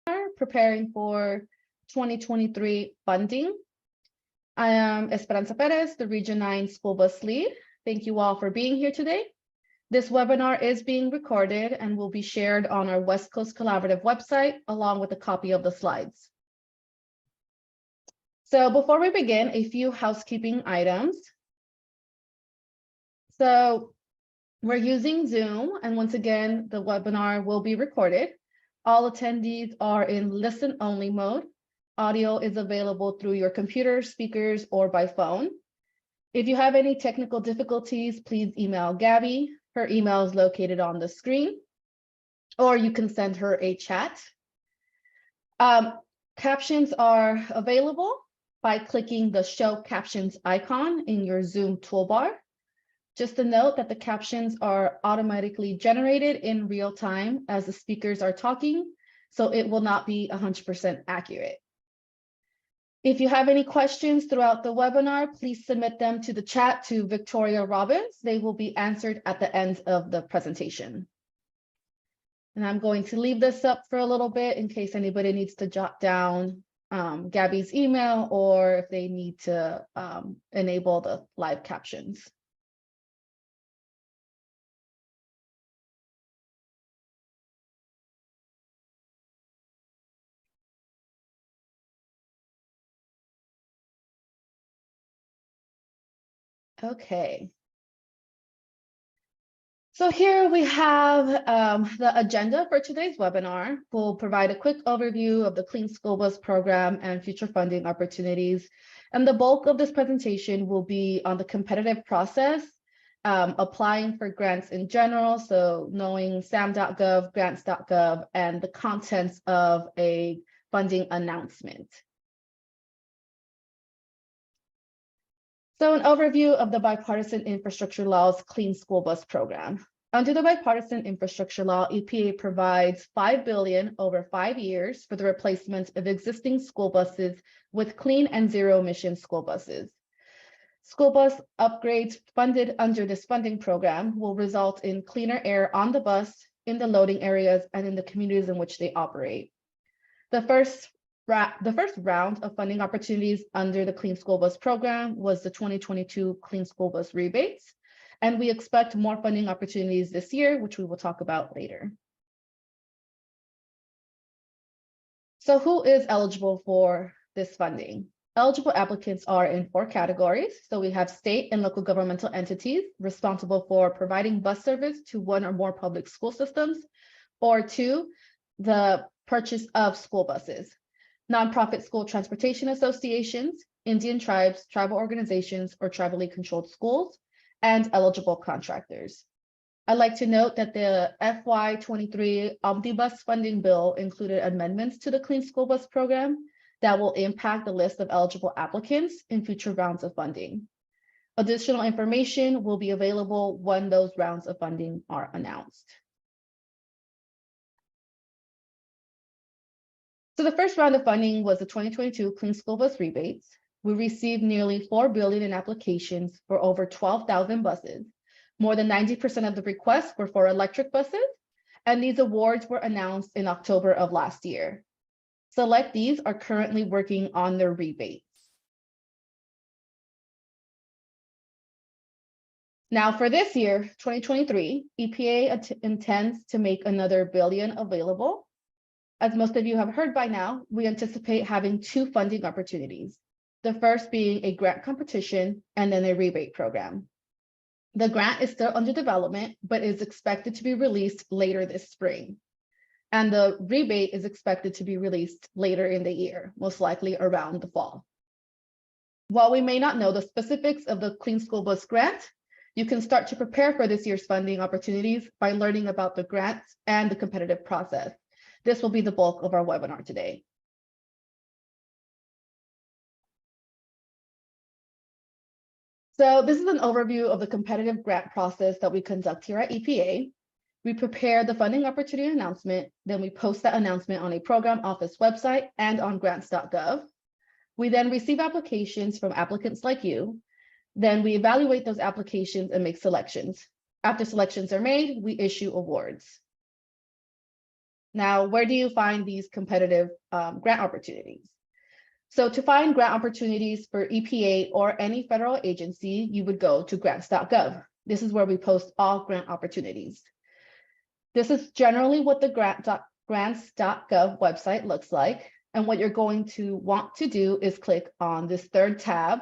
preparing for 2023 funding. I am Esperanza Perez, the Region 9 School Bus Lead. Thank you all for being here today. This webinar is being recorded and will be shared on our West Coast Collaborative website, along with a copy of the slides. So before we begin, a few housekeeping items. So we're using Zoom, and once again, the webinar will be recorded. All attendees are in listen-only mode. Audio is available through your computer, speakers, or by phone. If you have any technical difficulties, please email Gabby. Her email is located on the screen, or you can send her a chat. Captions are available by clicking the Show Captions icon in your Zoom toolbar. Just a note that the captions are automatically generated in real time as the speakers are talking, so it will not be 100% accurate. If you have any questions throughout the webinar, please submit them to the chat to Victoria Robbins. They will be answered at the end of the presentation. And I'm going to leave this up for a little bit in case anybody needs to jot down Gabby's email or if they need to enable the live captions. Okay. So here we have the agenda for today's webinar. We'll provide a quick overview of the Clean School Bus Program and future funding opportunities. And the bulk of this presentation will be on the competitive process, applying for grants in general, so knowing sam.gov, grants.gov, and the contents of a funding announcement. So an overview of the Bipartisan Infrastructure Law's Clean School Bus Program. Under the Bipartisan Infrastructure Law, EPA provides $5 billion over 5 years for the replacement of existing school buses with clean and zero-emission school buses. School bus upgrades funded under this funding program will result in cleaner air on the bus, in the loading areas, and in the communities in which they operate. The first round of funding opportunities under the Clean School Bus Program was the 2022 Clean School Bus rebates, and we expect more funding opportunities this year, which we will talk about later. So who is eligible for this funding? Eligible applicants are in 4 categories. So we have state and local governmental entities responsible for providing bus service to 1 or more public school systems, or 2, the purchase of school buses. Nonprofit school transportation associations, Indian tribes, tribal organizations, or tribally controlled schools, and eligible contractors. I'd like to note that the FY23 Omnibus funding bill included amendments to the Clean School Bus Program that will impact the list of eligible applicants in future rounds of funding. Additional information will be available when those rounds of funding are announced. So the first round of funding was the 2022 Clean School Bus rebates. We received nearly $4 billion in applications for over 12,000 buses. More than 90% of the requests were for electric buses, and these awards were announced in October of last year. Selectees are currently working on their rebates. Now for this year, 2023, EPA intends to make another $1 billion available. As most of you have heard by now, we anticipate having 2 funding opportunities, the first being a grant competition and then a rebate program. The grant is still under development, but is expected to be released later this spring. And the rebate is expected to be released later in the year, most likely around the fall. While we may not know the specifics of the Clean School Bus grant, you can start to prepare for this year's funding opportunities by learning about the grants and the competitive process. This will be the bulk of our webinar today. So this is an overview of the competitive grant process that we conduct here at EPA. We prepare the funding opportunity announcement, then we post that announcement on a program office website and on grants.gov. We then receive applications from applicants like you. Then we evaluate those applications and make selections. After selections are made, we issue awards. Now, where do you find these competitive grant opportunities? So to find grant opportunities for EPA or any federal agency, you would go to grants.gov. This is where we post all grant opportunities. This is generally what the grants.gov website looks like. And what you're going to want to do is click on this third tab,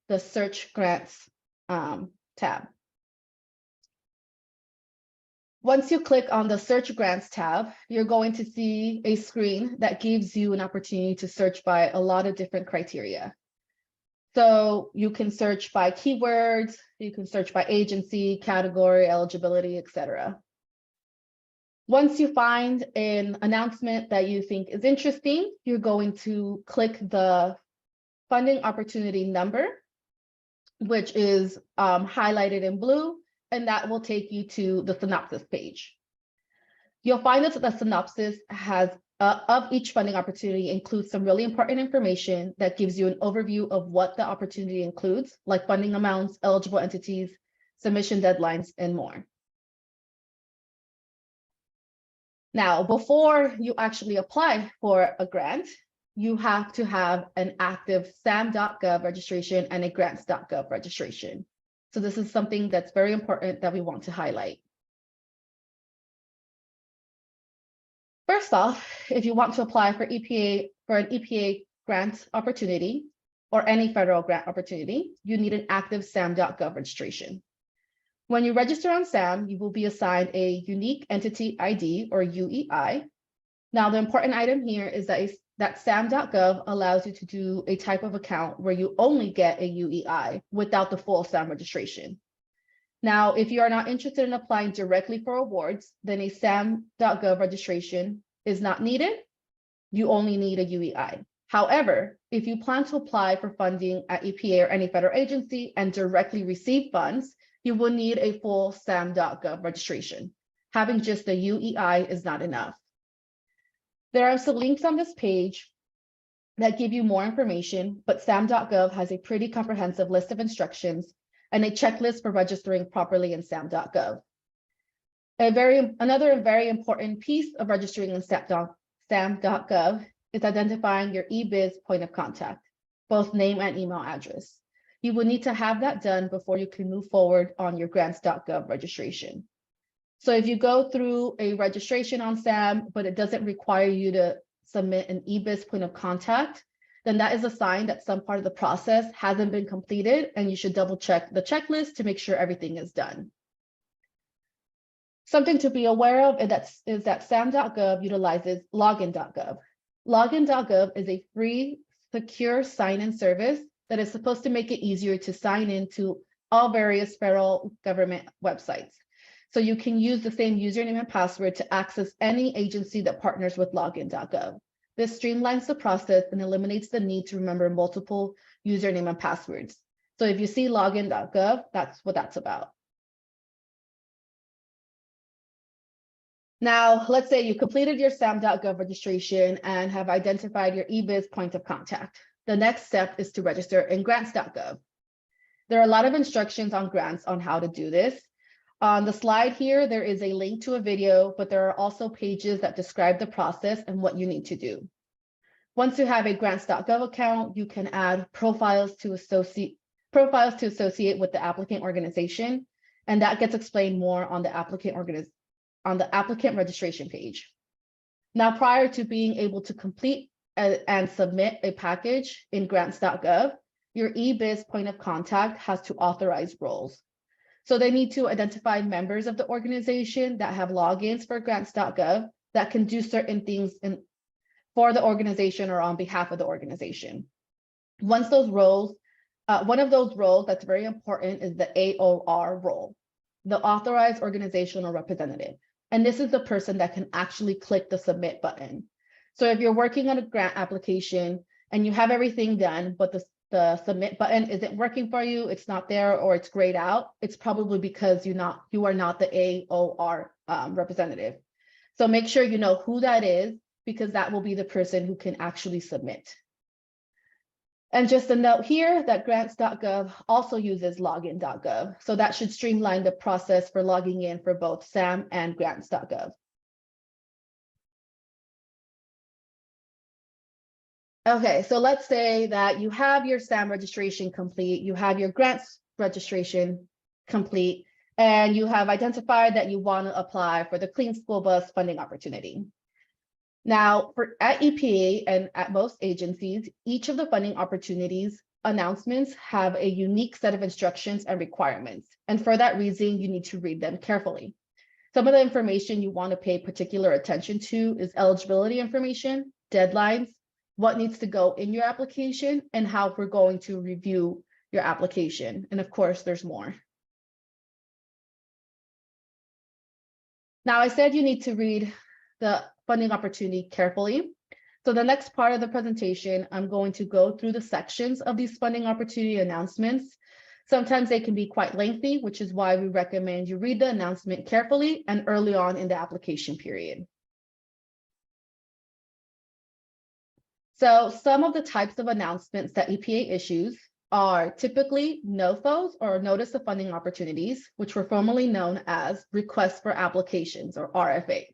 the Search Grants tab. Once you click on the Search Grants tab, you're going to see a screen that gives you an opportunity to search by a lot of different criteria. So you can search by keywords, you can search by agency, category, eligibility, etc. Once you find an announcement that you think is interesting, you're going to click the funding opportunity number, which is highlighted in blue, and that will take you to the synopsis page. You'll find that the synopsis has of each funding opportunity includes some really important information that gives you an overview of what the opportunity includes, like funding amounts, eligible entities, submission deadlines, and more. Now, before you actually apply for a grant, you have to have an active sam.gov registration and a grants.gov registration. So this is something that's very important that we want to highlight. First off, if you want to apply for an EPA grant opportunity or any federal grant opportunity, you need an active sam.gov registration. When you register on SAM, you will be assigned a unique entity ID or UEI. Now, the important item here is that sam.gov allows you to do a type of account where you only get a UEI without the full SAM registration. Now, if you are not interested in applying directly for awards, then a sam.gov registration is not needed. You only need a UEI. However, if you plan to apply for funding at EPA or any federal agency and directly receive funds, you will need a full sam.gov registration. Having just a UEI is not enough. There are some links on this page that give you more information, but sam.gov has a pretty comprehensive list of instructions and a checklist for registering properly in sam.gov. Another very important piece of registering in sam.gov is identifying your eBiz point of contact, both name and email address. You will need to have that done before you can move forward on your grants.gov registration. So if you go through a registration on SAM, but it doesn't require you to submit an eBiz point of contact, then that is a sign that some part of the process hasn't been completed, and you should double check the checklist to make sure everything is done. Something to be aware of is that sam.gov utilizes login.gov. Login.gov is a free, secure sign-in service that is supposed to make it easier to sign into all various federal government websites. So you can use the same username and password to access any agency that partners with login.gov. This streamlines the process and eliminates the need to remember multiple username and passwords. So if you see login.gov, that's what that's about. Now, let's say you completed your sam.gov registration and have identified your eBiz point of contact. The next step is to register in grants.gov. There are a lot of instructions on grants on how to do this. On the slide here, there is a link to a video, but there are also pages that describe the process and what you need to do. Once you have a grants.gov account, you can add profiles to associate with the applicant organization, and that gets explained more on the applicant registration page. Now, prior to being able to complete and submit a package in grants.gov, your eBiz point of contact has to authorize roles. So they need to identify members of the organization that have logins for grants.gov that can do certain things for the organization or on behalf of the organization. Once those roles, one of those roles that's very important is the AOR role, the authorized organizational representative. And this is the person that can actually click the submit button. So if you're working on a grant application and you have everything done, but the submit button isn't working for you, it's not there, or it's grayed out, it's probably because you are not the AOR representative. So make sure you know who that is, because that will be the person who can actually submit. And just a note here that grants.gov also uses login.gov. So that should streamline the process for logging in for both SAM and grants.gov. Okay, so let's say that you have your SAM registration complete, you have your grants registration complete, and you have identified that you want to apply for the Clean School Bus funding opportunity. Now, at EPA and at most agencies, each of the funding opportunities announcements have a unique set of instructions and requirements. And for that reason, you need to read them carefully. Some of the information you want to pay particular attention to is eligibility information, deadlines, what needs to go in your application, and how we're going to review your application. And of course, there's more. Now, I said you need to read the funding opportunity carefully. So the next part of the presentation, I'm going to go through the sections of these funding opportunity announcements. Sometimes they can be quite lengthy, which is why we recommend you read the announcement carefully and early on in the application period. So some of the types of announcements that EPA issues are typically NOFOs, or Notice of Funding Opportunities, which were formerly known as Requests for Applications, or RFAs.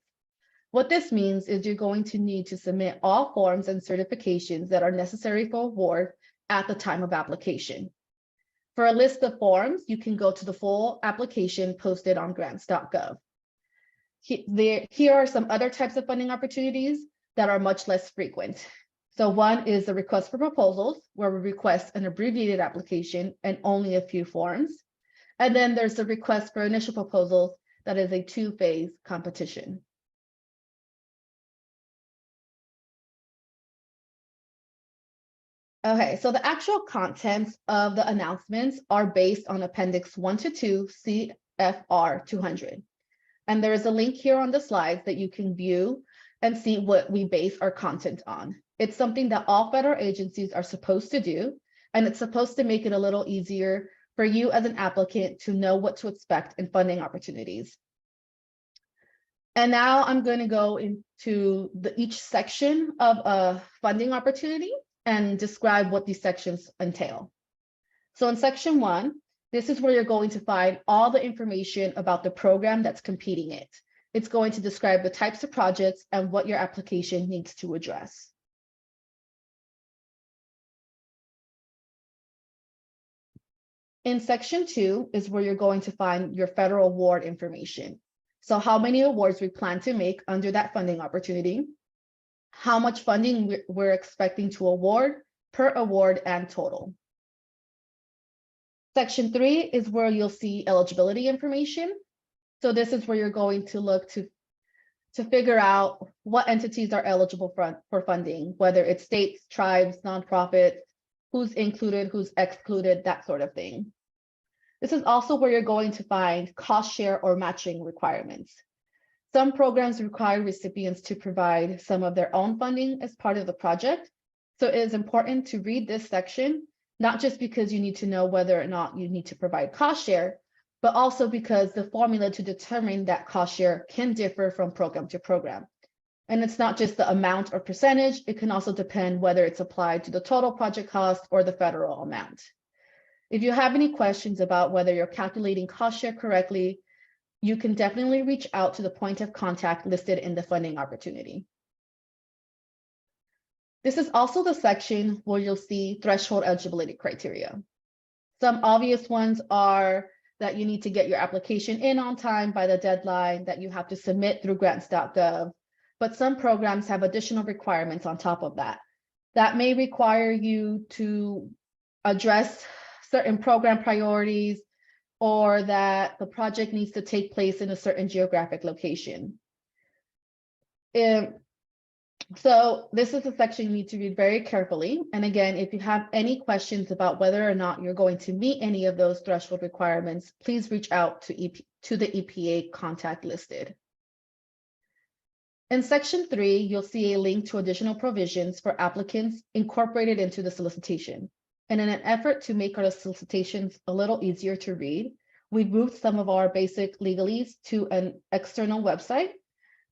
What this means is you're going to need to submit all forms and certifications that are necessary for award at the time of application. For a list of forms, you can go to the full application posted on grants.gov. Here are some other types of funding opportunities that are much less frequent. So one is the request for proposals, where we request an abbreviated application and only a few forms. And then there's the request for initial proposals, that is a two-phase competition. Okay, so the actual contents of the announcements are based on Appendix 1 to 2 CFR 200. And there is a link here on the slides that you can view and see what we base our content on. It's something that all federal agencies are supposed to do, and it's supposed to make it a little easier for you as an applicant to know what to expect in funding opportunities. And now I'm going to go into each section of a funding opportunity and describe what these sections entail. So in section 1, this is where you're going to find all the information about the program that's competing it. It's going to describe the types of projects and what your application needs to address. In section 2 is where you're going to find your federal award information. So how many awards we plan to make under that funding opportunity, how much funding we're expecting to award per award and total. Section 3 is where you'll see eligibility information. So this is where you're going to look to figure out what entities are eligible for funding, whether it's states, tribes, nonprofits, who's included, who's excluded, that sort of thing. This is also where you're going to find cost share or matching requirements. Some programs require recipients to provide some of their own funding as part of the project. So it is important to read this section, not just because you need to know whether or not you need to provide cost share, but also because the formula to determine that cost share can differ from program to program. And it's not just the amount or percentage, it can also depend whether it's applied to the total project cost or the federal amount. If you have any questions about whether you're calculating cost share correctly, you can definitely reach out to the point of contact listed in the funding opportunity. This is also the section where you'll see threshold eligibility criteria. Some obvious ones are that you need to get your application in on time by the deadline, that you have to submit through grants.gov, but some programs have additional requirements on top of that. That may require you to address certain program priorities, or that the project needs to take place in a certain geographic location. So this is a section you need to read very carefully. And again, if you have any questions about whether or not you're going to meet any of those threshold requirements, please reach out to the EPA contact listed. In section 3, you'll see a link to additional provisions for applicants incorporated into the solicitation. And in an effort to make our solicitations a little easier to read, we've moved some of our basic legalese to an external website,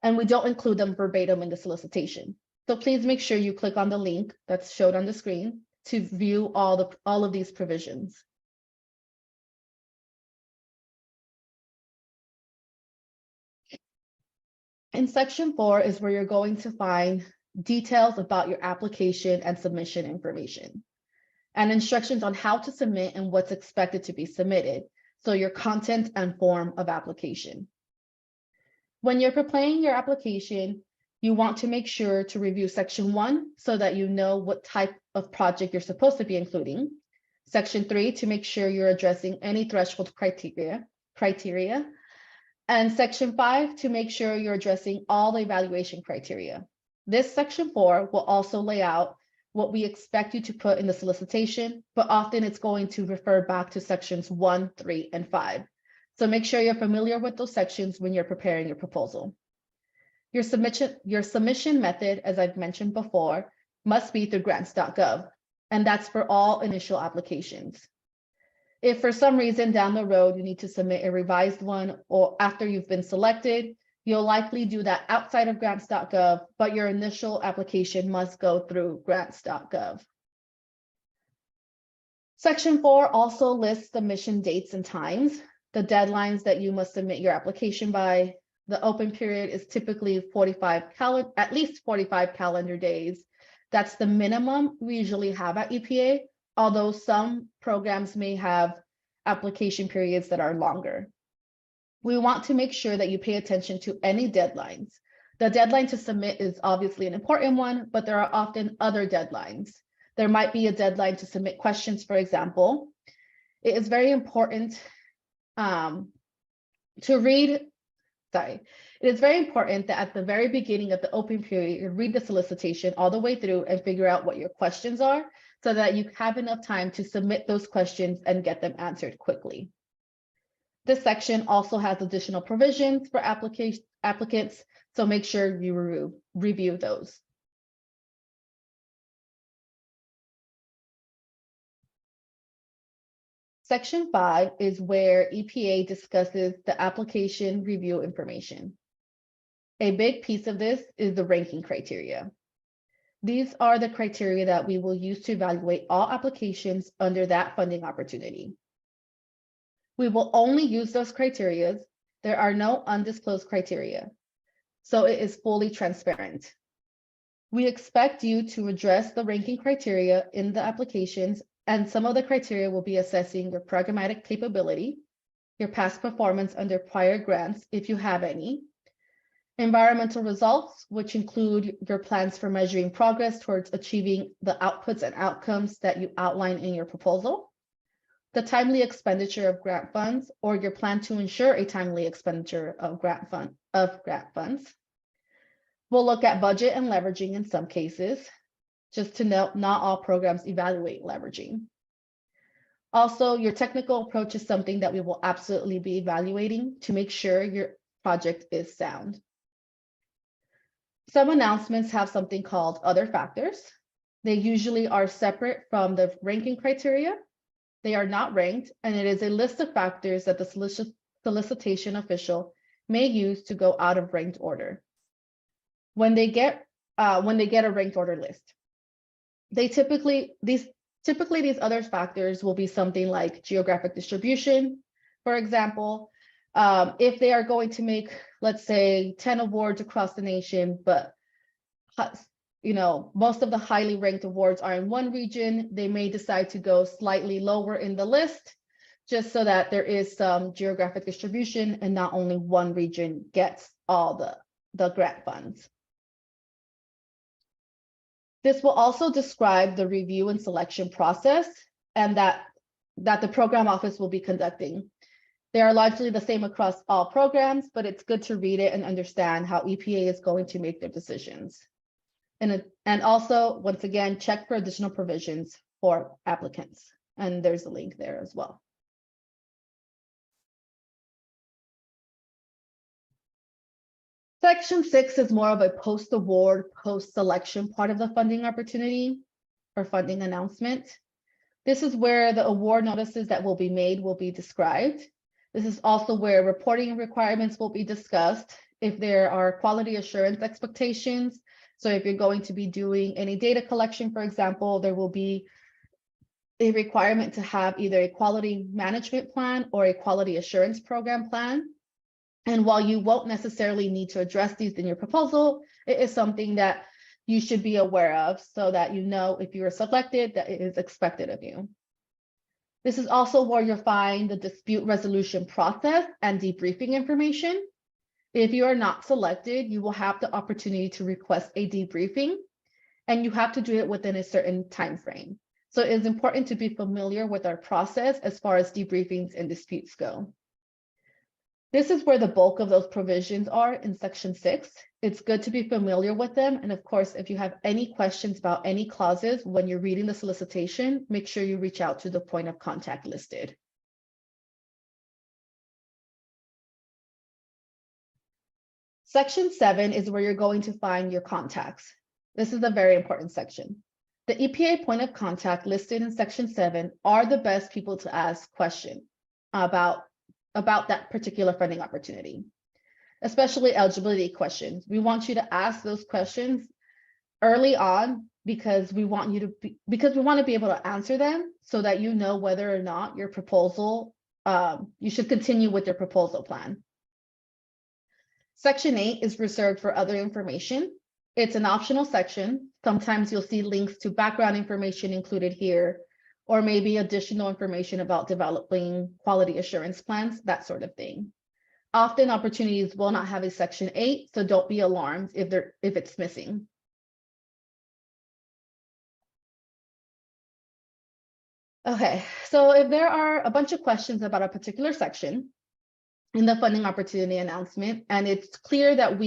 and we don't include them verbatim in the solicitation. So please make sure you click on the link that's showed on the screen to view all of these provisions. In section 4 is where you're going to find details about your application and submission information, and instructions on how to submit and what's expected to be submitted. So your content and form of application. When you're preparing your application, you want to make sure to review section 1 so that you know what type of project you're supposed to be including. Section 3 to make sure you're addressing any threshold criteria. And section 5 to make sure you're addressing all the evaluation criteria. This section 4 will also lay out what we expect you to put in the solicitation, but often it's going to refer back to sections 1, 3, and 5. So make sure you're familiar with those sections when you're preparing your proposal. Your submission method, as I've mentioned before, must be through grants.gov, and that's for all initial applications. If for some reason down the road you need to submit a revised one or after you've been selected, you'll likely do that outside of grants.gov, but your initial application must go through grants.gov. Section 4 also lists submission dates and times, the deadlines that you must submit your application by. The open period is typically at least 45 calendar days. That's the minimum we usually have at EPA, although some programs may have application periods that are longer. We want to make sure that you pay attention to any deadlines. The deadline to submit is obviously an important one, but there are often other deadlines. There might be a deadline to submit questions, for example. It is very important It is very important that at the very beginning of the open period, you read the solicitation all the way through and figure out what your questions are so that you have enough time to submit those questions and get them answered quickly. This section also has additional provisions for applicants, so make sure you review those. Section 5 is where EPA discusses the application review information. A big piece of this is the ranking criteria. These are the criteria that we will use to evaluate all applications under that funding opportunity. We will only use those criteria. There are no undisclosed criteria, so it is fully transparent. We expect you to address the ranking criteria in the applications, and some of the criteria will be assessing your programmatic capability, your past performance under prior grants, if you have any, environmental results, which include your plans for measuring progress towards achieving the outputs and outcomes that you outline in your proposal, the timely expenditure of grant funds, or your plan to ensure a timely expenditure of grant funds. We'll look at budget and leveraging in some cases. Just to note, not all programs evaluate leveraging. Also, your technical approach is something that we will absolutely be evaluating to make sure your project is sound. Some announcements have something called other factors. They usually are separate from the ranking criteria. They are not ranked, and it is a list of factors that the solicitation official may use to go out of ranked order. When they get a ranked order list, these other factors will be something like geographic distribution. For example, if they are going to make, let's say, 10 awards across the nation, but most of the highly ranked awards are in one region, they may decide to go slightly lower in the list, just so that there is some geographic distribution and not only one region gets all the grant funds. This will also describe the review and selection process and that the program office will be conducting. They are largely the same across all programs, but it's good to read it and understand how EPA is going to make their decisions. And also, once again, check for additional provisions for applicants. And there's a link there as well. Section 6 is more of a post-award, post-selection part of the funding opportunity or funding announcement. This is where the award notices that will be made will be described. This is also where reporting requirements will be discussed. If there are quality assurance expectations, so if you're going to be doing any data collection, for example, there will be a requirement to have either a quality management plan or a quality assurance program plan. And while you won't necessarily need to address these in your proposal, it is something that you should be aware of so that you know if you are selected that it is expected of you. This is also where you'll find the dispute resolution process and debriefing information. If you are not selected, you will have the opportunity to request a debriefing, and you have to do it within a certain time frame. So it is important to be familiar with our process as far as debriefings and disputes go. This is where the bulk of those provisions are in Section 6. It's good to be familiar with them. And of course, if you have any questions about any clauses when you're reading the solicitation, make sure you reach out to the point of contact listed. Section 7 is where you're going to find your contacts. This is a very important section. The EPA point of contact listed in Section 7 are the best people to ask questions about that particular funding opportunity, especially eligibility questions. We want you to ask those questions early on because we want to be able to answer them so that you know whether or not your proposal, you should continue with your proposal plan. Section 8 is reserved for other information. It's an optional section. Sometimes you'll see links to background information included here, or maybe additional information about developing quality assurance plans, that sort of thing. Often opportunities will not have a Section 8, so don't be alarmed if it's missing. Okay, so if there are a bunch of questions about a particular section in the funding opportunity announcement, and it's clear that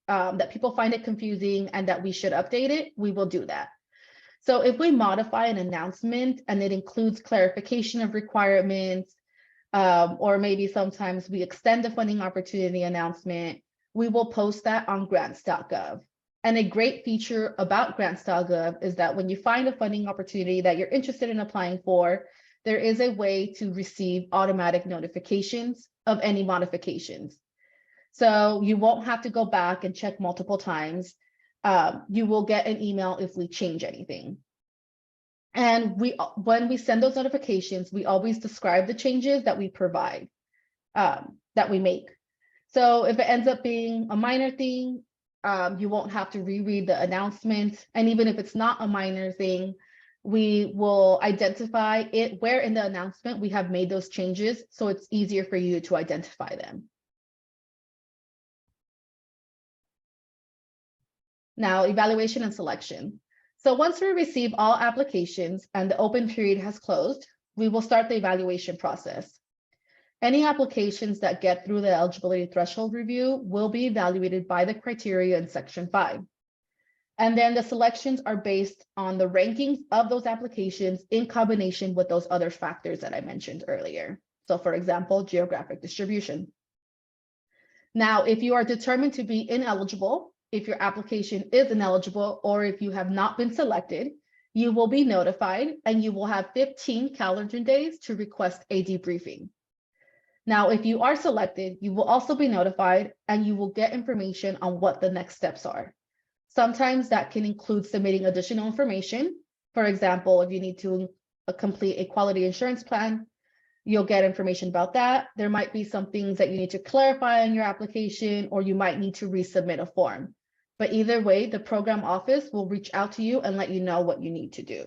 that people find it confusing and that we should update it, we will do that. So if we modify an announcement and it includes clarification of requirements, or maybe sometimes we extend the funding opportunity announcement, we will post that on grants.gov. And a great feature about grants.gov is that when you find a funding opportunity that you're interested in applying for, there is a way to receive automatic notifications of any modifications. So you won't have to go back and check multiple times. You will get an email if we change anything. And when we send those notifications, we always describe the changes that we provide, that we make. So if it ends up being a minor thing, you won't have to reread the announcement. And even if it's not a minor thing, we will identify it where in the announcement we have made those changes, so it's easier for you to identify them. Now, evaluation and selection. So once we receive all applications and the open period has closed, we will start the evaluation process. Any applications that get through the eligibility threshold review will be evaluated by the criteria in Section 5. And then the selections are based on the rankings of those applications in combination with those other factors that I mentioned earlier. So for example, geographic distribution. Now, if you are determined to be ineligible, if your application is ineligible, or if you have not been selected, you will be notified and you will have 15 calendar days to request a debriefing. Now, if you are selected, you will also be notified and you will get information on what the next steps are. Sometimes that can include submitting additional information. For example, if you need to complete a quality assurance plan, you'll get information about that. There might be some things that you need to clarify in your application, or you might need to resubmit a form. But either way, the program office will reach out to you and let you know what you need to do.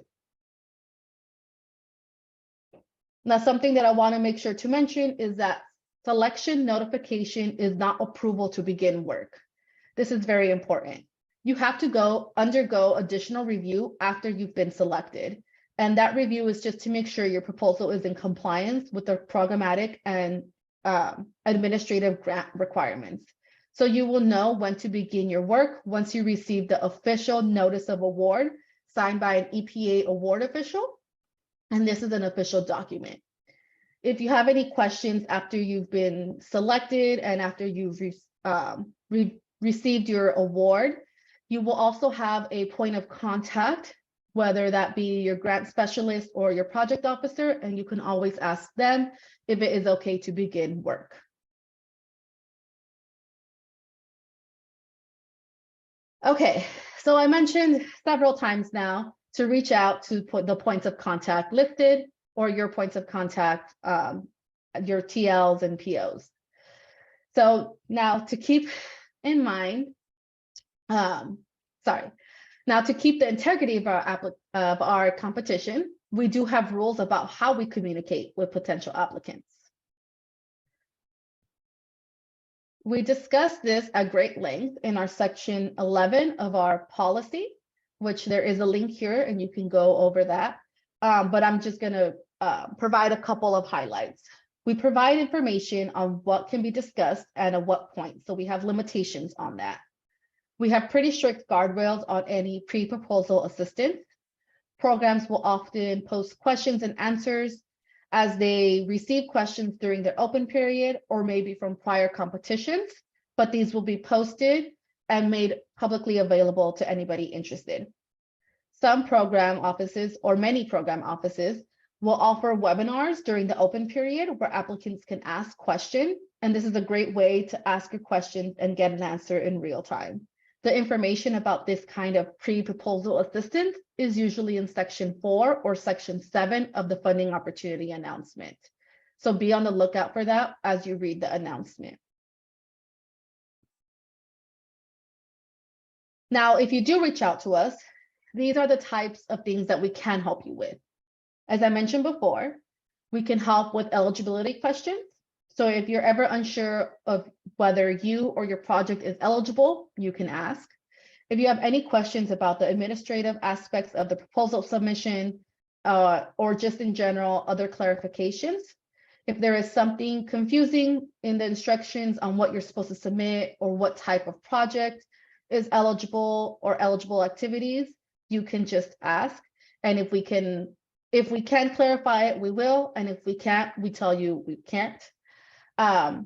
Now, something that I want to make sure to mention is that selection notification is not approval to begin work. This is very important. You have to undergo additional review after you've been selected. And that review is just to make sure your proposal is in compliance with the programmatic and administrative grant requirements. So you will know when to begin your work once you receive the official notice of award signed by an EPA award official. And this is an official document. If you have any questions after you've been selected and after you've received your award, you will also have a point of contact, whether that be your grant specialist or your project officer, and you can always ask them if it is okay to begin work. Okay, so I mentioned several times now to reach out to the points of contact listed or your points of contact, your TLs and POs. So now to keep in mind, Now, to keep the integrity of our competition, we do have rules about how we communicate with potential applicants. We discussed this at great length in our section 11 of our policy, which there is a link here and you can go over that. But I'm just going to provide a couple of highlights. We provide information on what can be discussed and at what point. So we have limitations on that. We have pretty strict guardrails on any pre-proposal assistance. Programs will often post questions and answers as they receive questions during their open period or maybe from prior competitions, but these will be posted and made publicly available to anybody interested. Some program offices or many program offices will offer webinars during the open period where applicants can ask questions. And this is a great way to ask your questions and get an answer in real time. The information about this kind of pre-proposal assistance is usually in section 4 or section 7 of the funding opportunity announcement. So be on the lookout for that as you read the announcement. Now, if you do reach out to us, these are the types of things that we can help you with. As I mentioned before, we can help with eligibility questions. So if you're ever unsure of whether you or your project is eligible, you can ask. If you have any questions about the administrative aspects of the proposal submission, or just in general, other clarifications, if there is something confusing in the instructions on what you're supposed to submit or what type of project is eligible or eligible activities, you can just ask. And if we can clarify it, we will. And if we can't, we tell you we can't. But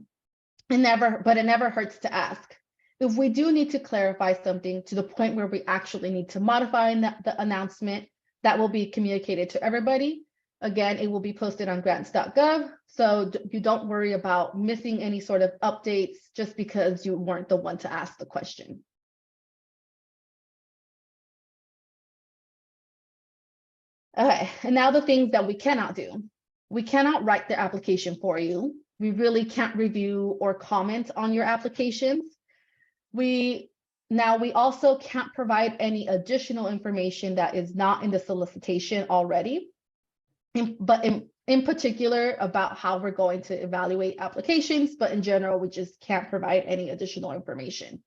it never hurts to ask. If we do need to clarify something to the point where we actually need to modify the announcement, that will be communicated to everybody. Again, it will be posted on grants.gov. So you don't worry about missing any sort of updates just because you weren't the one to ask the question. Okay, and now the things that we cannot do. We cannot write the application for you. We really can't review or comment on your applications. We also can't provide any additional information that is not in the solicitation already, but in particular about how we're going to evaluate applications, but in general, we just can't provide any additional information.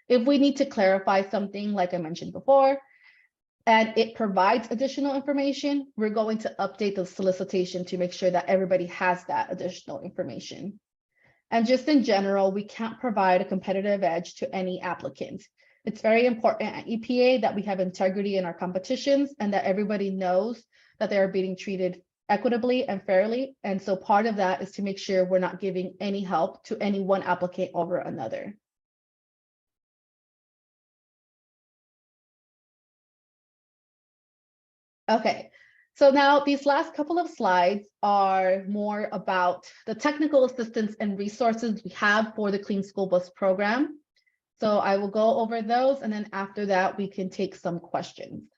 If we need to clarify something, like I mentioned before, and it provides additional information, we're going to update the solicitation to make sure that everybody has that additional information. And just in general, we can't provide a competitive edge to any applicant. It's very important at EPA that we have integrity in our competitions and that everybody knows that they are being treated equitably and fairly. And so part of that is to make sure we're not giving any help to any one applicant over another. Okay, so now these last couple of slides are more about the technical assistance and resources we have for the Clean School Bus program. So I will go over those, and then after that, we can take some questions.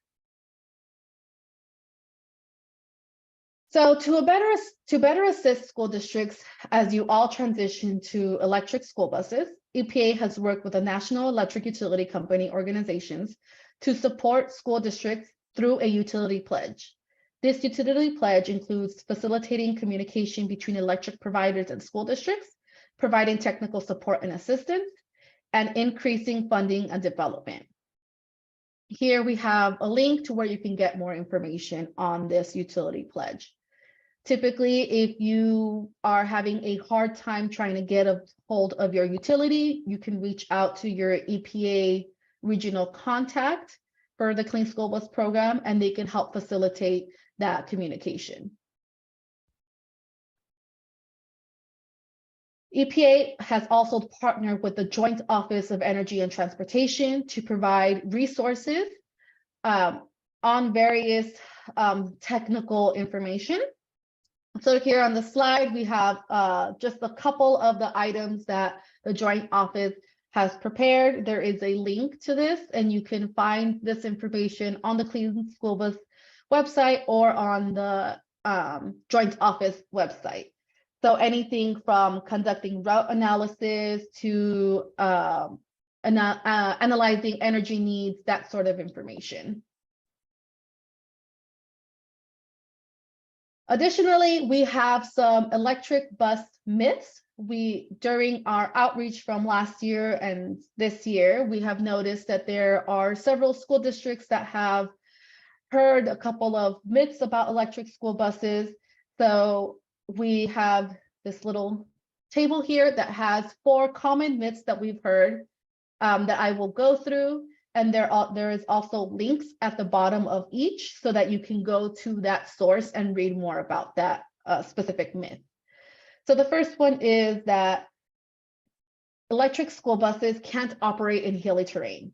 So to better assist school districts as you all transition to electric school buses, EPA has worked with the National Electric Utility Company organizations to support school districts through a utility pledge. This utility pledge includes facilitating communication between electric providers and school districts, providing technical support and assistance, and increasing funding and development. Here we have a link to where you can get more information on this utility pledge. Typically, if you are having a hard time trying to get a hold of your utility, you can reach out to your EPA regional contact for the Clean School Bus program, and they can help facilitate that communication. EPA has also partnered with the Joint Office of Energy and Transportation to provide resources on various technical information. So here on the slide, we have just a couple of the items that the Joint Office has prepared. There is a link to this, and you can find this information on the Clean School Bus website or on the Joint Office website. So anything from conducting route analysis to analyzing energy needs, that sort of information. Additionally, we have some electric bus myths. During our outreach from last year and this year, we have noticed that there are several school districts that have heard a couple of myths about electric school buses. So we have this little table here that has 4 common myths that we've heard that I will go through. And there is also links at the bottom of each so that you can go to that source and read more about that specific myth. So the first one is that electric school buses can't operate in hilly terrain.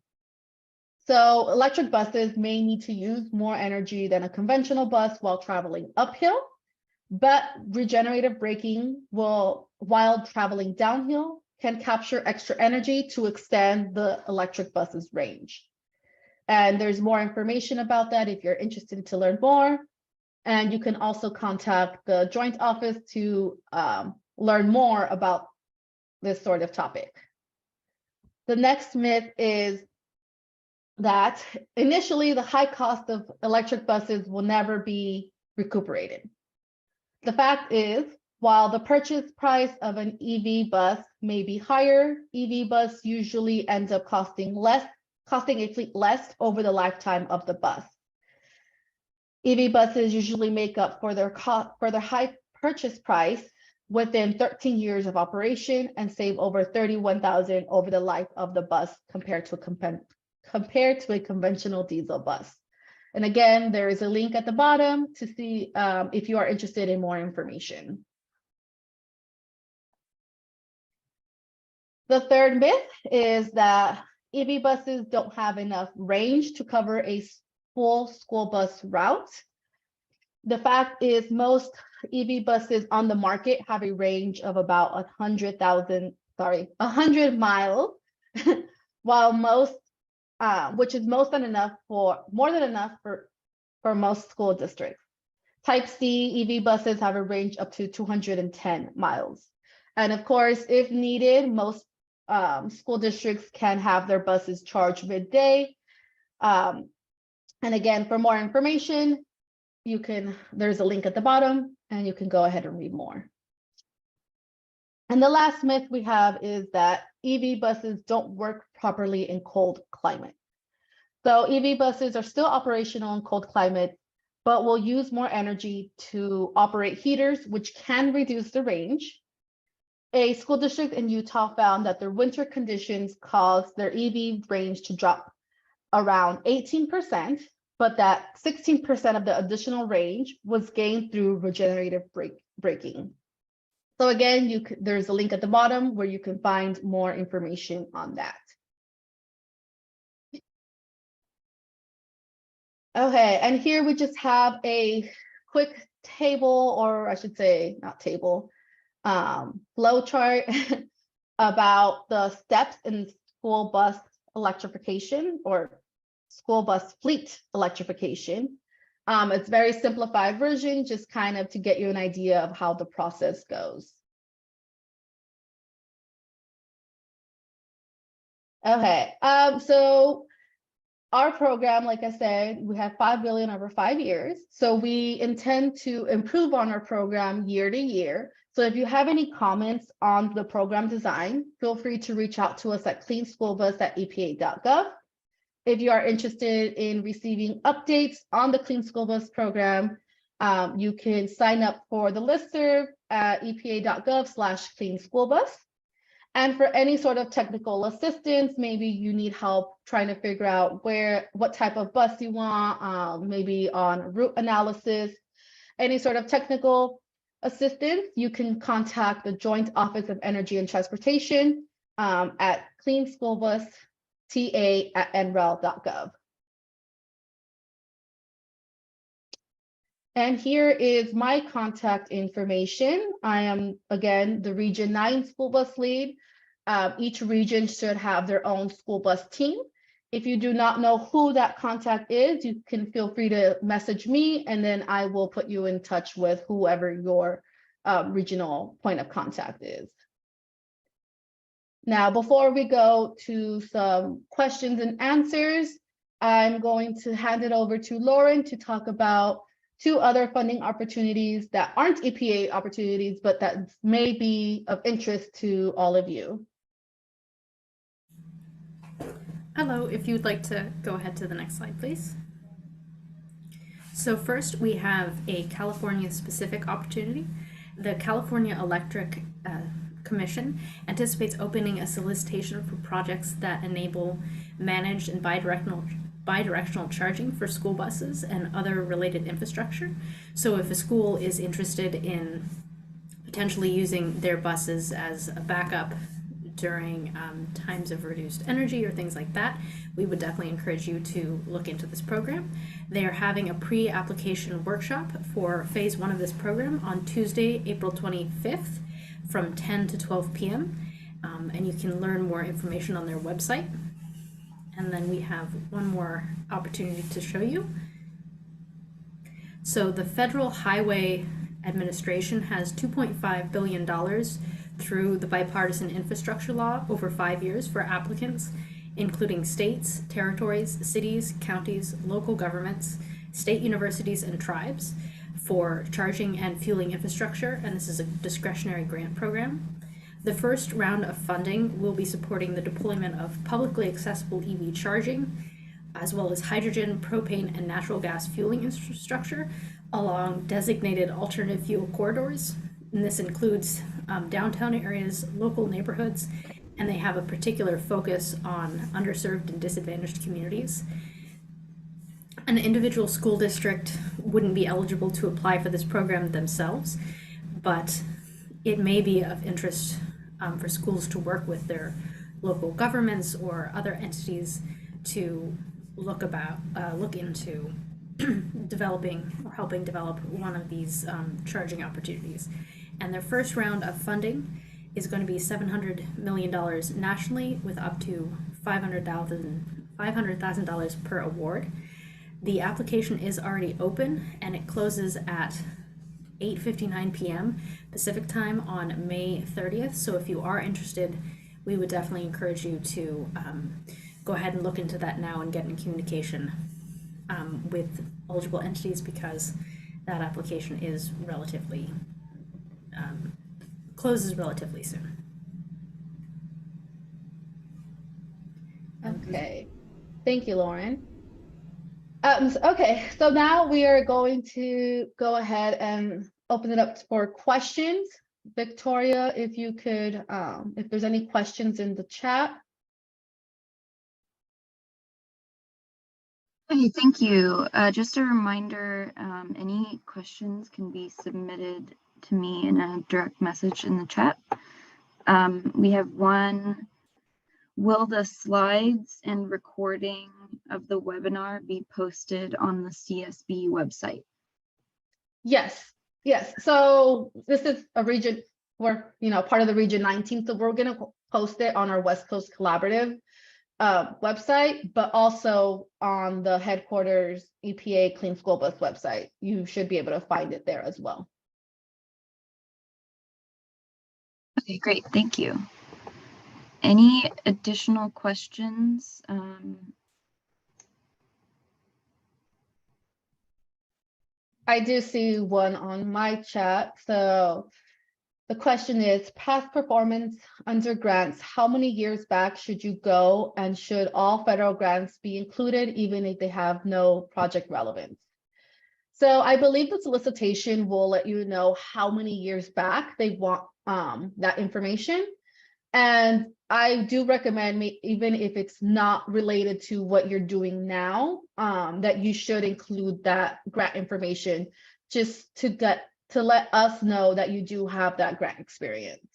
So electric buses may need to use more energy than a conventional bus while traveling uphill, but regenerative braking while traveling downhill can capture extra energy to extend the electric bus's range. And there's more information about that if you're interested to learn more. And you can also contact the Joint Office to learn more about this sort of topic. The next myth is that initially the high cost of electric buses will never be recuperated. The fact is, while the purchase price of an EV bus may be higher, EV bus usually ends up costing a fleet less over the lifetime of the bus. EV buses usually make up for their high purchase price within 13 years of operation and save over $31,000 over the life of the bus compared to a conventional diesel bus. And again, there is a link at the bottom to see if you are interested in more information. The third myth is that EV buses don't have enough range to cover a full school bus route. The fact is most EV buses on the market have a range of about 100 miles, while most, which is more than enough for most school districts. Type C EV buses have a range up to 210 miles. And of course, if needed, most school districts can have their buses charged midday. And again, for more information, there's a link at the bottom and you can go ahead and read more. And the last myth we have is that EV buses don't work properly in cold climate. So EV buses are still operational in cold climate, but will use more energy to operate heaters, which can reduce the range. A school district in Utah found that their winter conditions caused their EV range to drop around 18%, but that 16% of the additional range was gained through regenerative braking. So again, there's a link at the bottom where you can find more information on that. Okay, and here we just have a quick table, or I should say not table, flow chart about the steps in school bus electrification or school bus fleet electrification. It's a very simplified version, just kind of to get you an idea of how the process goes. Okay, so our program, like I said, we have $5 billion over 5 years. So we intend to improve on our program year to year. So if you have any comments on the program design, feel free to reach out to us at cleanschoolbus@epa.gov. If you are interested in receiving updates on the Clean School Bus program, you can sign up for the listserv at epa.gov/cleanschoolbus. And for any sort of technical assistance, maybe you need help trying to figure out what type of bus you want, maybe on route analysis, any sort of technical assistance, you can contact the Joint Office of Energy and Transportation at cleanschoolbus.ta@nrel.gov. And here is my contact information. I am, again, the Region 9 school bus lead. Each region should have their own school bus team. If you do not know who that contact is, you can feel free to message me, and then I will put you in touch with whoever your regional point of contact is. Now, before we go to some questions and answers, I'm going to hand it over to Lauren to talk about two other funding opportunities that aren't EPA opportunities, but that may be of interest to all of you. Hello, if you'd like to go ahead to the next slide, please. So first, we have a California-specific opportunity. The California Electric Commission anticipates opening a solicitation for projects that enable managed and bidirectional charging for school buses and other related infrastructure. So if a school is interested in potentially using their buses as a backup during times of reduced energy or things like that, we would definitely encourage you to look into this program. They are having a pre-application workshop for phase 1 of this program on Tuesday, April 25th from 10 to 12 p.m. And you can learn more information on their website. And then we have one more opportunity to show you. So the Federal Highway Administration has $2.5 billion through the bipartisan infrastructure law over 5 years for applicants, including states, territories, cities, counties, local governments, state universities, and tribes for charging and fueling infrastructure, and this is a discretionary grant program. The first round of funding will be supporting the deployment of publicly accessible EV charging, as well as hydrogen, propane, and natural gas fueling infrastructure along designated alternative fuel corridors. And this includes downtown areas, local neighborhoods, and they have a particular focus on underserved and disadvantaged communities. An individual school district wouldn't be eligible to apply for this program themselves, but it may be of interest for schools to work with their local governments or other entities to look into developing or helping develop one of these charging opportunities. And their first round of funding is going to be $700 million nationally, with up to $500,000 per award. The application is already open and it closes at 8:59 p.m. Pacific time on May 30th. So if you are interested, we would definitely encourage you to go ahead and look into that now and get in communication with eligible entities, because that application is relatively closes relatively soon. Okay, thank you, Lauren. Okay, so now we are going to go ahead and open it up for questions. Victoria, if you could, if there's any questions in the chat. Hey, thank you. Just a reminder, any questions can be submitted to me in a direct message in the chat. We have one. Will the slides and recording of the webinar be posted on the CSB website? Yes, yes. So this is a region, we're part of the Region 19, so we're going to post it on our West Coast Collaborative website, but also on the headquarters EPA Clean School Bus website. You should be able to find it there as well. Okay, great. Thank you. Any additional questions? I do see one on my chat. So the question is, past performance under grants, how many years back should you go, and should all federal grants be included even if they have no project relevance? So I believe the solicitation will let you know how many years back they want that information. And I do recommend, even if it's not related to what you're doing now, that you should include that grant information, just to let us know that you do have that grant experience.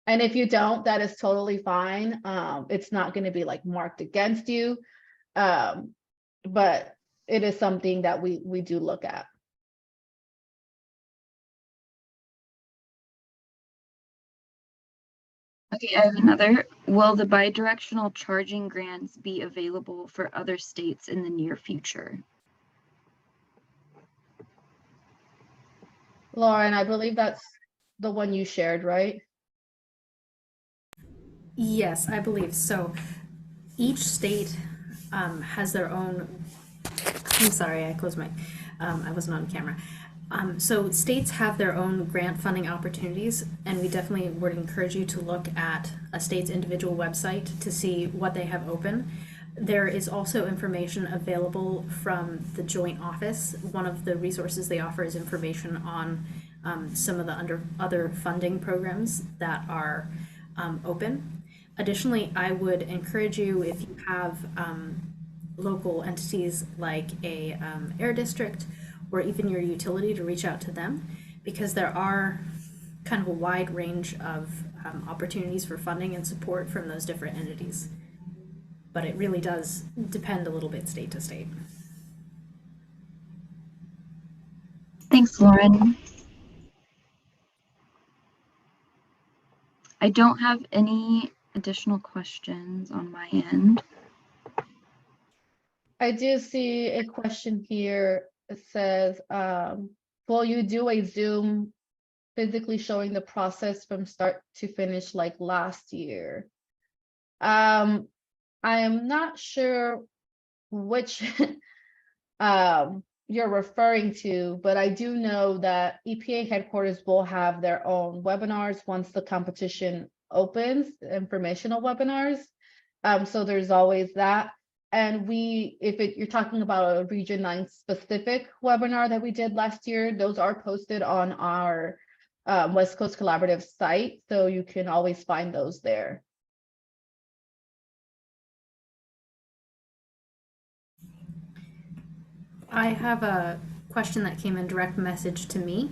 And if you don't, that is totally fine. It's not going to be like marked against you, but it is something that we do look at. Okay, I have another. Will the bidirectional charging grants be available for other states in the near future? Lauren, I believe that's the one you shared, right? Yes, I believe so. Each state has their own. I'm sorry, I closed my. I wasn't on camera. So states have their own grant funding opportunities, and we definitely would encourage you to look at a state's individual website to see what they have open. There is also information available from the joint office. One of the resources they offer is information on some of the other funding programs that are open. Additionally, I would encourage you, if you have local entities like a air district or even your utility, to reach out to them, because there are kind of a wide range of opportunities for funding and support from those different entities. But it really does depend a little bit state to state. Thanks, Lauren. I don't have any additional questions on my end. I do see a question here. It says, will you do a Zoom physically showing the process from start to finish like last year? I am not sure which you're referring to, but I do know that EPA headquarters will have their own webinars once the competition opens, informational webinars. So there's always that. And you're talking about a Region 9 specific webinar that we did last year, those are posted on our West Coast Collaborative site, so you can always find those there. I have a question that came in direct message to me.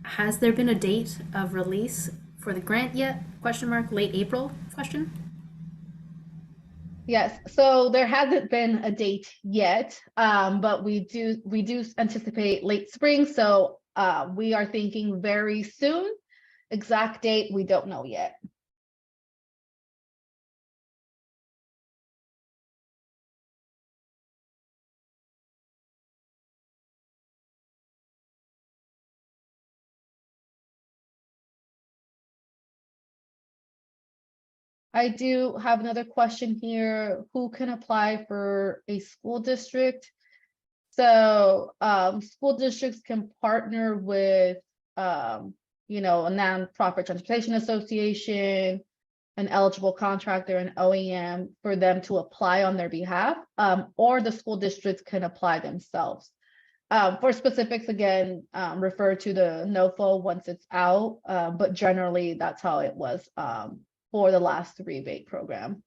Has there been a date of release for the grant yet? Question mark, late April? Question. Yes, so there hasn't been a date yet, but we do anticipate late spring. So we are thinking very soon. Exact date, we don't know yet. I do have another question here. Who can apply for a school district? So school districts can partner with, a nonprofit transportation association, an eligible contractor, an OEM, for them to apply on their behalf, or the school districts can apply themselves. For specifics, again, refer to the NOFO once it's out, but generally that's how it was for the last rebate program.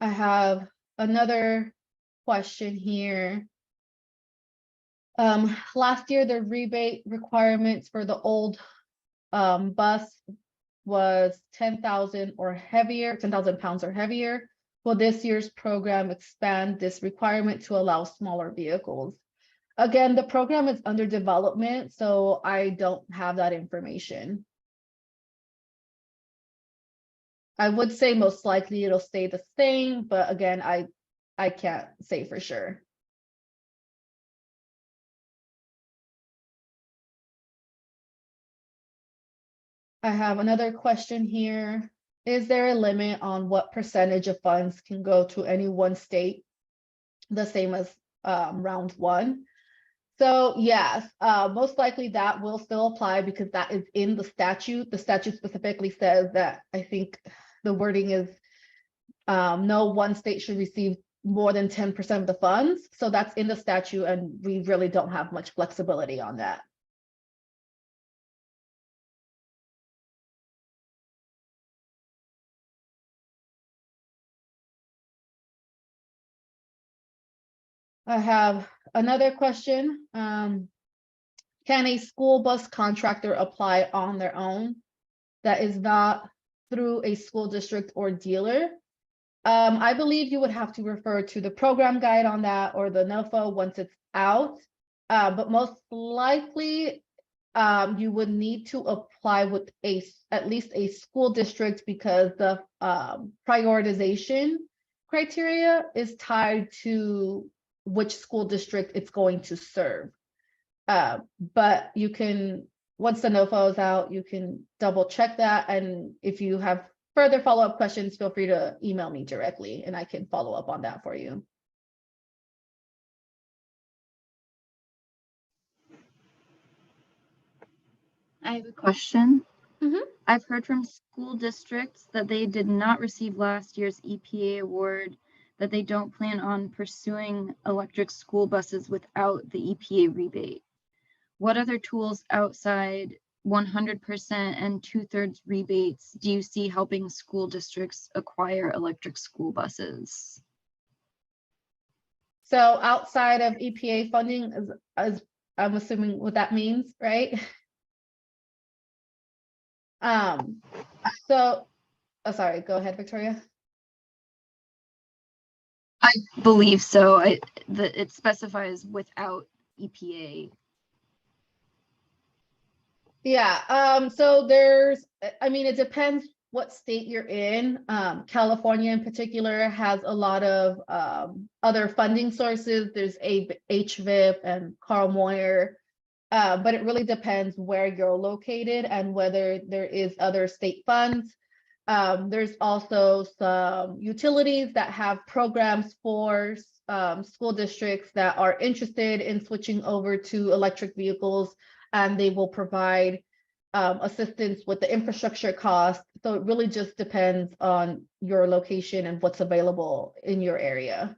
I have another question here. Last year, the rebate requirements for the old bus was 10,000 or heavier, 10,000 pounds or heavier. Will this year's program expand this requirement to allow smaller vehicles? Again, the program is under development, so I don't have that information. I would say most likely it'll stay the same, but again, I can't say for sure. I have another question here. Is there a limit on what percentage of funds can go to any one state? The same as round one. So yes, most likely that will still apply because that is in the statute. The statute specifically says that, I think the wording is no one state should receive more than 10% of the funds. So that's in the statute, and we really don't have much flexibility on that. I have another question. Can a school bus contractor apply on their own that is not through a school district or dealer? I believe you would have to refer to the program guide on that or the NOFO once it's out. But most likely, you would need to apply with at least a school district, because the prioritization criteria is tied to which school district it's going to serve. But you can, once the NOFO is out, you can double check that. And if you have further follow-up questions, feel free to email me directly and I can follow up on that for you. I have a question. Mhm. I've heard from school districts that they did not receive last year's EPA award, that they don't plan on pursuing electric school buses without the EPA rebate. What other tools outside 100% and 2/3 rebates do you see helping school districts acquire electric school buses? So outside of EPA funding, as I'm assuming what that means, right? So, oh, sorry, go ahead, Victoria. I believe so. It specifies without EPA. Yeah, so there's, I mean, it depends what state you're in. California in particular has a lot of other funding sources. There's HVIP and Carl Moyer, but it really depends where you're located and whether there is other state funds. There's also some utilities that have programs for school districts that are interested in switching over to electric vehicles, and they will provide assistance with the infrastructure cost. So it really just depends on your location and what's available in your area.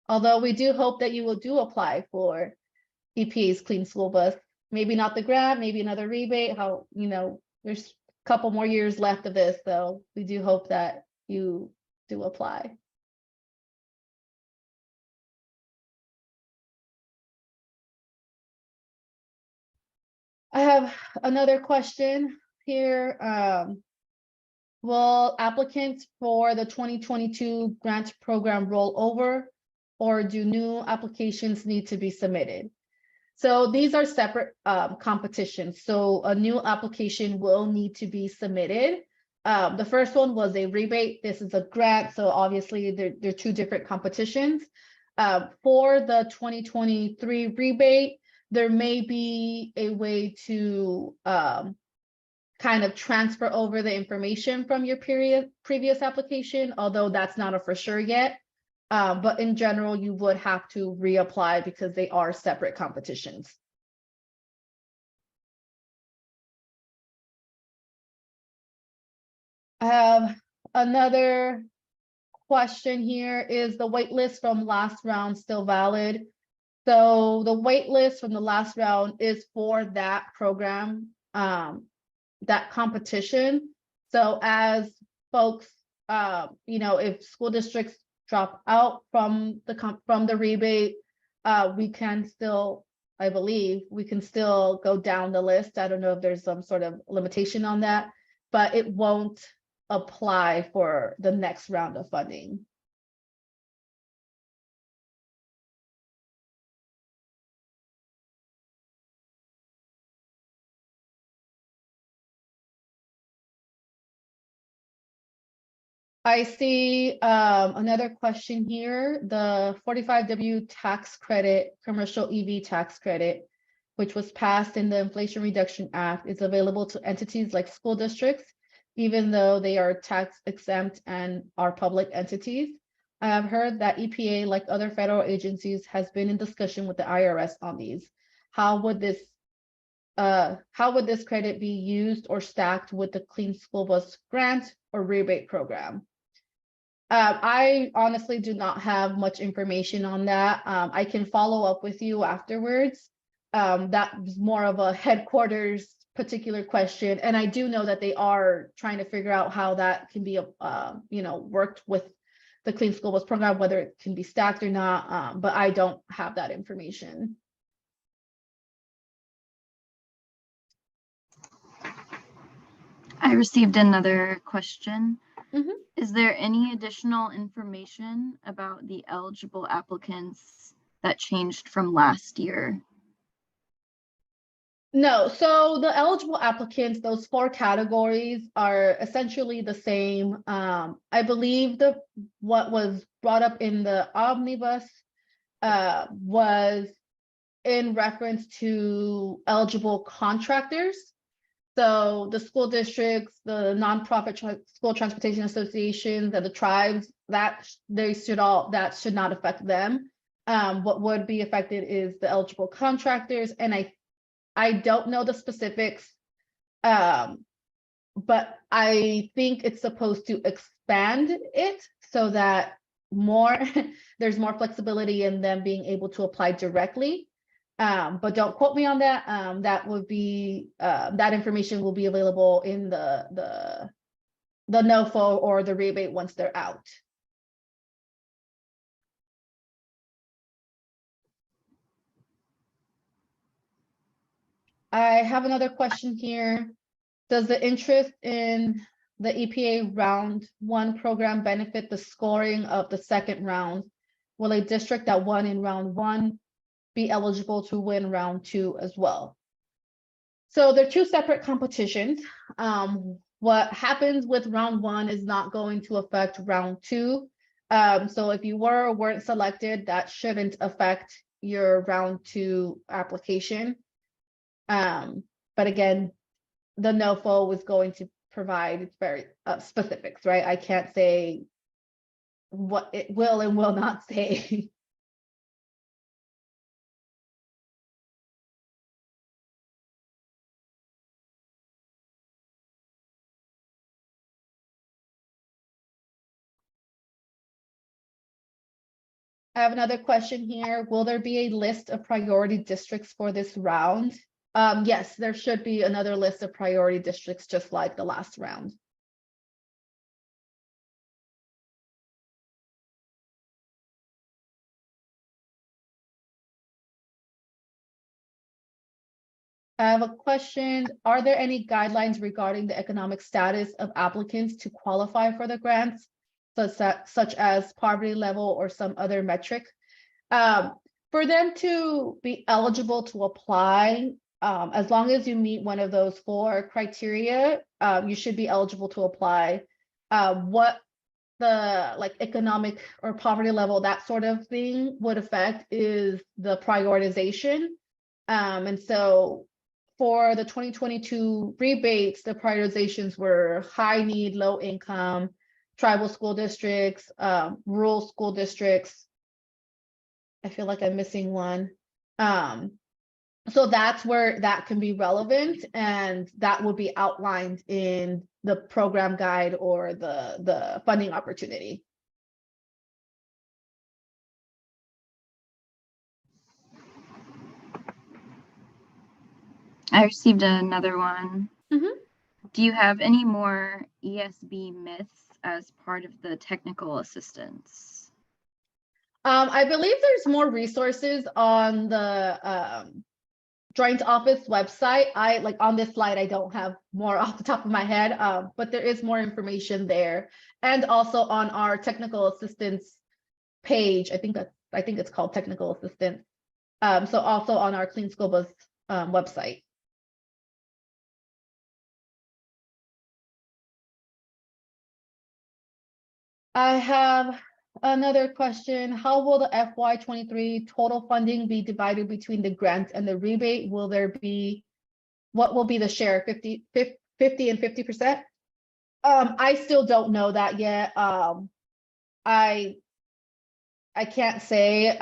Although we do hope that you will apply for EPA's Clean School Bus. Maybe not the grant, maybe another rebate. There's a couple more years left of this, so we do hope that you do apply. I have another question here. Will applicants for the 2022 grant program roll over, or do new applications need to be submitted? So these are separate competitions. So a new application will need to be submitted. The first one was a rebate. This is a grant. So obviously they're two different competitions. For the 2023 rebate, there may be a way to kind of transfer over the information from your previous application, although that's not a for sure yet. But in general, you would have to reapply because they are separate competitions. I have another question here. Is the wait list from last round still valid? So the wait list from the last round is for that program, that competition. So as folks, if school districts drop out from the rebate, we can still, I believe, we can still go down the list. I don't know if there's some sort of limitation on that, but it won't apply for the next round of funding. I see another question here. The 45W tax credit, commercial EV tax credit, which was passed in the Inflation Reduction Act, is available to entities like school districts, even though they are tax exempt and are public entities. I have heard that EPA, like other federal agencies, has been in discussion with the IRS on these. How would this credit be used or stacked with the Clean School Bus grant or rebate program? I honestly do not have much information on that. I can follow up with you afterwards. That was more of a headquarters particular question. And I do know that they are trying to figure out how that can be, worked with the Clean School Bus program, whether it can be stacked or not. But I don't have that information. I received another question. Mhm. Is there any additional information about the eligible applicants that changed from last year? No, so the eligible applicants, those 4 categories are essentially the same. I believe what was brought up in the omnibus was in reference to eligible contractors. So the school districts, the nonprofit school transportation associations, and the tribes, that should not affect them. What would be affected is the eligible contractors, and I don't know the specifics, but I think it's supposed to expand it so that there's more flexibility in them being able to apply directly. But don't quote me on that. That would be that information will be available in the NOFO or the rebate once they're out. I have another question here. Does the interest in the EPA round 1 program benefit the scoring of the second round? Will a district that won in round 1 be eligible to win round 2 as well? So they're 2 separate competitions. What happens with round 1 is not going to affect round 2. So if you were or weren't selected, that shouldn't affect your round 2 application. But again, the NOFO was going to provide very specifics, right? I can't say what it will and will not say. I have another question here. Will there be a list of priority districts for this round? Yes, there should be another list of priority districts, just like the last round. I have a question. Are there any guidelines regarding the economic status of applicants to qualify for the grants, such as poverty level or some other metric? For them to be eligible to apply, as long as you meet one of those 4 criteria, you should be eligible to apply. What the economic or poverty level, that sort of thing would affect is the prioritization. And so for the 2022 rebates, the prioritizations were high need, low income, tribal school districts, rural school districts. I feel like I'm missing one. So that's where that can be relevant, and that will be outlined in the program guide or the funding opportunity. I received another one. Mhm. Do you have any more ESB myths as part of the technical assistance? I believe there's more resources on the Joint Office website. On this slide, I don't have more off the top of my head, but there is more information there, and also on our technical assistance page. I think it's called technical assistance. So also on our Clean School Bus website. I have another question. How will the FY23 total funding be divided between the grant and the rebate? What will be the share, 50 and 50%? I still don't know that yet. I can't say.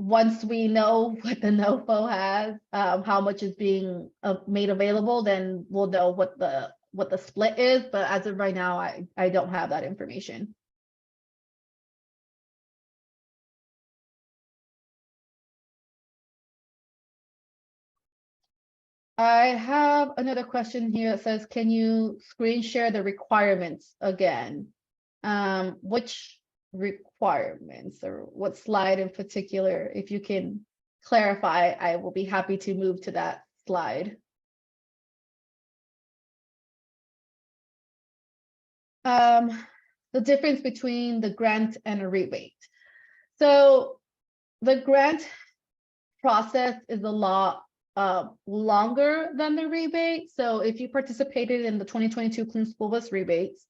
Once we know what the NOFO has, how much is being made available, then we'll know what the split is. But as of right now, I don't have that information. I have another question here that says, can you screen share the requirements again? Which requirements, or what slide in particular? If you can clarify, I will be happy to move to that slide. The difference between the grant and a rebate. So the grant process is a lot longer than the rebate. So if you participated in the 2022 Clean School Bus rebates,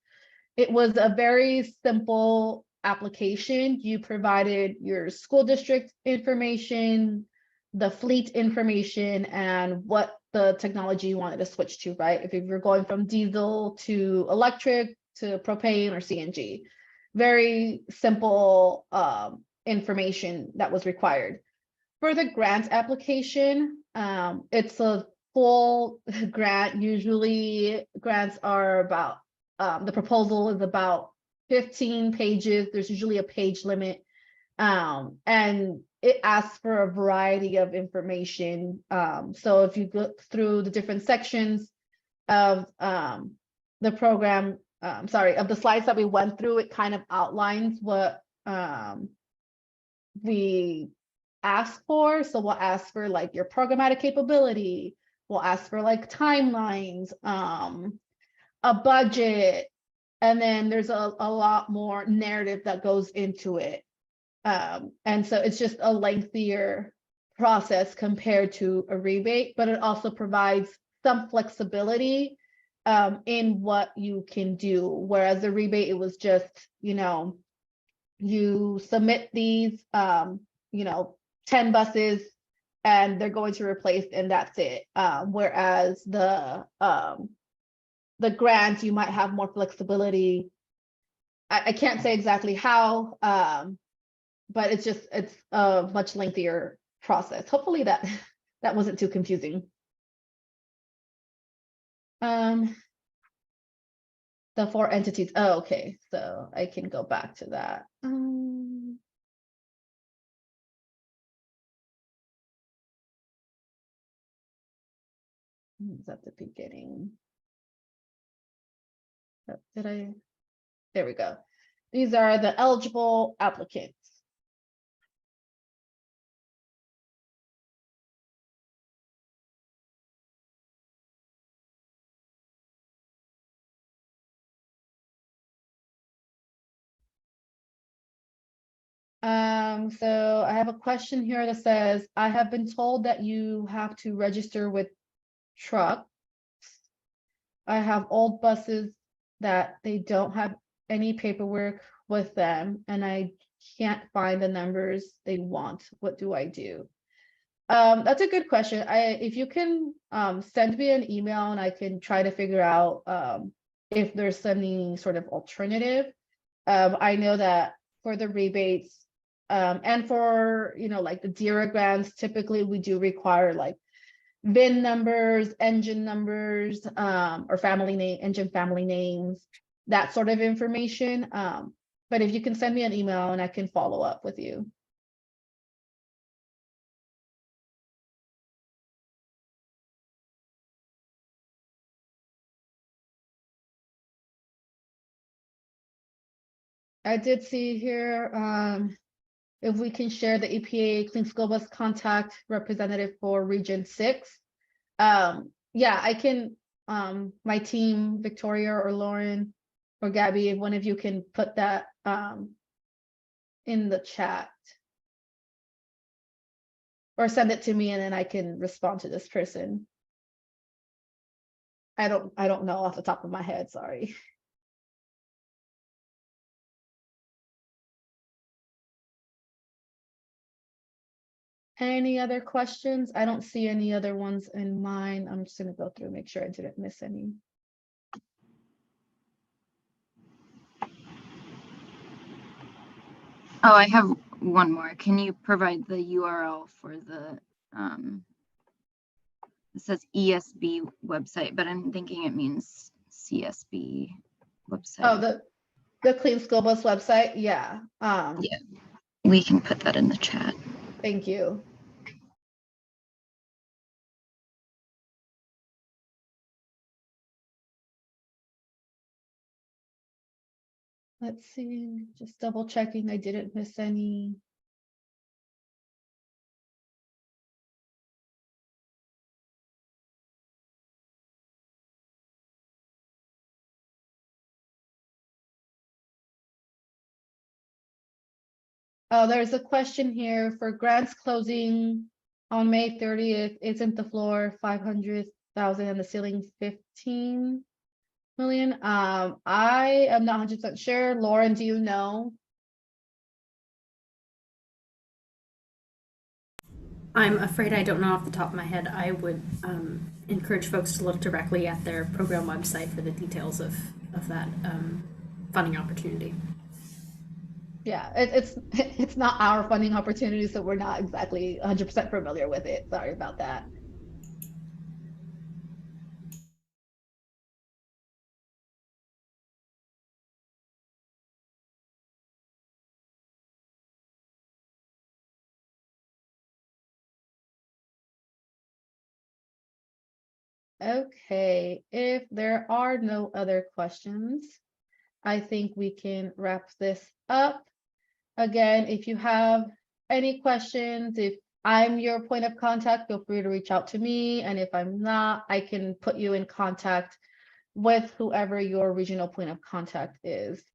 it was a very simple application. You provided your school district information, the fleet information, and what the technology you wanted to switch to, right? If you're going from diesel to electric to propane or CNG. Very simple information that was required. For the grant application, it's a full grant. Usually grants are about, the proposal is about 15 pages. There's usually a page limit. And it asks for a variety of information. So if you look through the different sections of the program, of the slides that we went through, it kind of outlines what we ask for. So we'll ask for like your programmatic capability. We'll ask for like timelines, a budget, and then there's a lot more narrative that goes into it. And so it's just a lengthier process compared to a rebate, but it also provides some flexibility in what you can do. Whereas the rebate, it was just, you submit these, 10 buses and they're going to replace, and that's it. Whereas the grant, you might have more flexibility. I can't say exactly how, but it's a much lengthier process. Hopefully that wasn't too confusing. The 4 entities. Oh, okay. So I can go back to that. It's at the beginning. There we go. These are the eligible applicants. So I have a question here that says, I have been told that you have to register with trucks. I have old buses that they don't have any paperwork with them, and I can't find the numbers they want. What do I do? That's a good question. If you can send me an email, and I can try to figure out if there's any sort of alternative. I know that for the rebates and for like the DERA grants, typically we do require like VIN numbers, engine numbers, or engine family names, that sort of information. But if you can send me an email and I can follow up with you. I did see here, if we can share the EPA Clean School Bus contact representative for Region 6. Yeah, I can, my team, Victoria or Lauren or Gabby, if one of you can put that in the chat. Or send it to me and then I can respond to this person. I don't know off the top of my head, sorry. Any other questions? I don't see any other ones in mine. I'm just gonna go through, make sure I didn't miss any. Oh, I have one more. Can you provide the URL for the, it says ESB website, but I'm thinking it means CSB website. Oh, the Clean School Bus website, yeah. Yeah, we can put that in the chat. Thank you. Let's see, just double checking I didn't miss any. Oh, there's a question here for grants closing On May 30th, isn't the floor 500,000 and the ceiling 15 million? I am not 100% sure. Lauren, do you know? I'm afraid I don't know off the top of my head. I would encourage folks to look directly at their program website for the details of that funding opportunity. Yeah, it's not our funding opportunity, so we're not exactly 100% familiar with it. Sorry about that. Okay, if there are no other questions, I think we can wrap this up. Again, if you have any questions, if I'm your point of contact, feel free to reach out to me. And if I'm not, I can put you in contact with whoever your regional point of contact is.